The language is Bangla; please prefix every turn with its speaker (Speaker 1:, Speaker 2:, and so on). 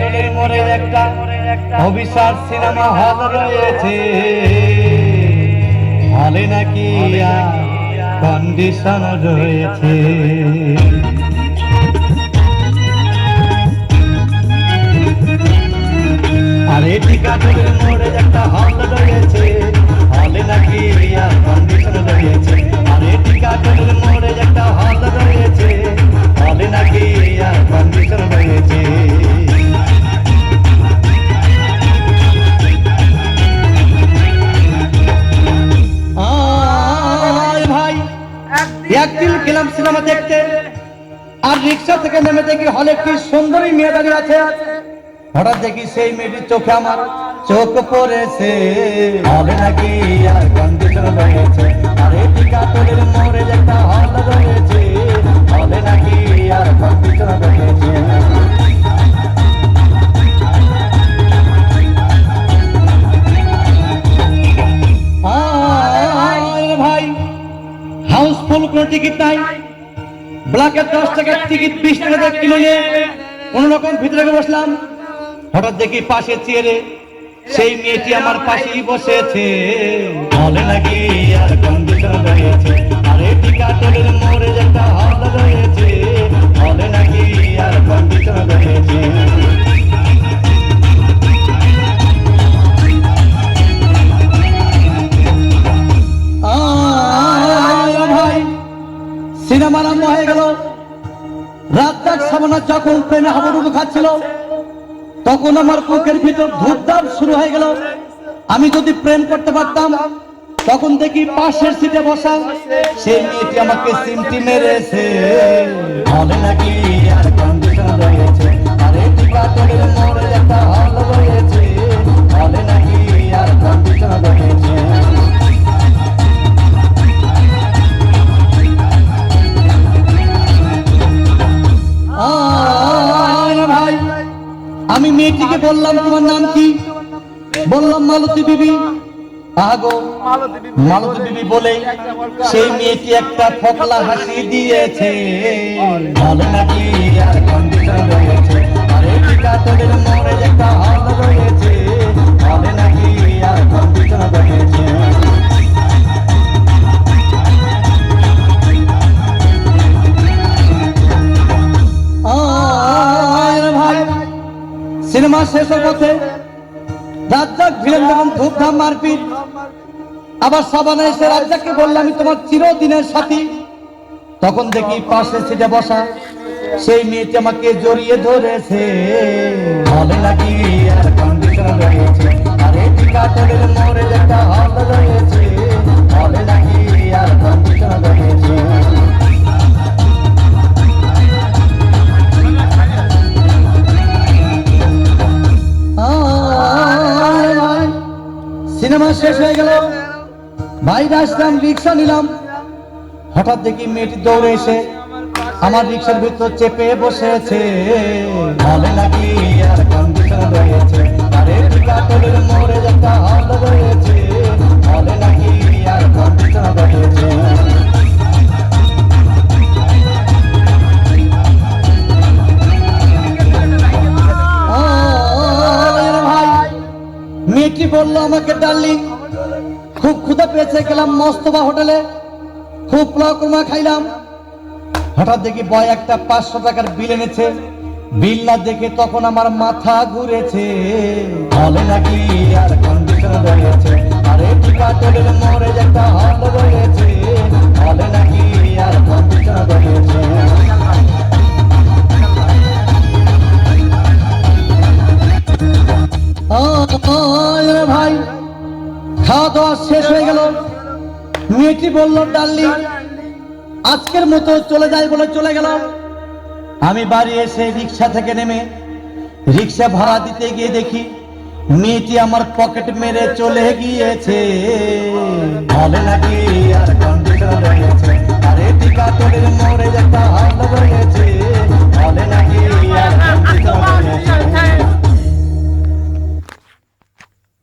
Speaker 1: টিকাটলের মোড়ে একটা অভিশাপ সিনেমা হল রয়েছে, হলে নাকি কন্ডিশন রয়েছে। আরে টিকাটলের মোড়ে একটা হল রয়েছে, হলে নাকি কন্ডিশন রয়েছে। আরে টিকাটলের মোড়ে একটা হল রয়েছে, হলে নাকি কন্ডিশন রয়েছে। একদিন গেলাম সিনেমা দেখতে, আর রিক্সা থেকে নেমে দেখি হলে একটি সুন্দরী মেয়ে দাঁড়িয়ে আছে। হঠাৎ দেখি সেই মেয়েটির চোখে আমার চোখ পড়েছে, হলে নাকি কন্ডিশন রয়েছে। আরে টিকাটলের মোড়ে একটা হল রয়েছে, হলে নাকি কন্ডিশন রয়েছে। ভাই হাউসফুল কোন টিকিট নাই, ব্ল্যাকের 10 টাকার টিকিট 20 টাকা কিলো নিয়ে কোন রকম ভিতরে বসলাম। হঠাৎ দেখি পাশে চেয়ারে সেই মেয়েটি আমার পাশেই বসেছে, হলে নাকি কন্ডিশন রয়েছে। আরে টিকাটলের মোড়ে একটা হল রয়েছে, হলে নাকি কন্ডিশন রয়েছে। সিনেমা আরম্ভ হয়ে গেল। রাত রাত সামনা যখন ট্রেনে হাবুডুবু খাচ্ছিল, তখন আমার বুকের ভিতর ধূপধাপ শুরু হয়ে গেল। আমি যদি প্রেম করতে পারতাম, তখন দেখি পাশের সিটে বসা সেই মেয়েটি আমাকে সিমটি মেরেছে, হলে নাকি কন্ডিশন রয়েছে। আরে টিকাটলের মোড়ে একটা হল রয়েছে, হলে নাকি কন্ডিশন রয়েছে। ভাই আমি মেয়েটিকে বললাম, তোমার নাম কি? বললাম মালতী বিবি। আগো মালতী বিবি বলে সেই মেয়েটি একটা ফকলা হাসি দিয়েছে, হলে নাকি কন্ডিশন রয়েছে। আরে টিকাটলের মোড়ে একটা হল রয়েছে, হলে নাকি কন্ডিশন রয়েছে। সিনেমা শেষের পথে রাজ্জাক ভিলেন যখন ধূপধাম মারপিট, আবার সাবানা এসে রাজ্জাককে বললাম, আমি তোমার চিরদিনের সাথী। তখন দেখি পাশে সিটে বসা সেই মেয়েটি আমাকে জড়িয়ে ধরেছে, হলে নাকি কন্ডিশন রয়েছে। আরে টিকাটলের মোড়ে একটা হল রয়েছে, হলে নাকি কন্ডিশন রয়েছে। সিনেমা শেষ হয়ে গেল, বাইরে আসলাম, রিক্সা নিলাম। হঠাৎ দেখি মেয়েটি দৌড়ে এসে আমার রিক্সার ভিতর চেপে বসেছে, হলে নাকি কন্ডিশন রয়েছে। আরে টিকাটলের মোড়ে একটা হল রয়েছে, হলে নাকি কন্ডিশন রয়েছে। মেয়েটি বললো আমাকে, ডার্লিং খুব ক্ষুধা পেয়েছে, গেলাম মস্তবা হোটেলে, খুব পোলাও কুরমা খাইলাম। হঠাৎ দেখি বয় একটা 500 টাকার বিল এনেছে। বিল না দেখে তখন আমার মাথা ঘুরেছে, হলে নাকি কন্ডিশন রয়েছে। আরে টিকাটলের মোড়ে একটা হল রয়েছে, হলে নাকি কন্ডিশন রয়েছে। ভাই খাওয়া দাওয়া শেষ হয়ে গেল। মেয়েটি বলল, ডার্লিং আজকের মতো চলে যাই বলে চলে গেল। আমি বাড়ি এসে রিক্সা থেকে নেমে রিক্সা ভাড়া দিতে গিয়ে দেখি মেয়েটি আমার পকেট মেরে চলে গিয়েছে, হলে নাকি কন্ডিশন রয়েছে। আরে টিকাটলের মোড়ে একটা হল রয়েছে,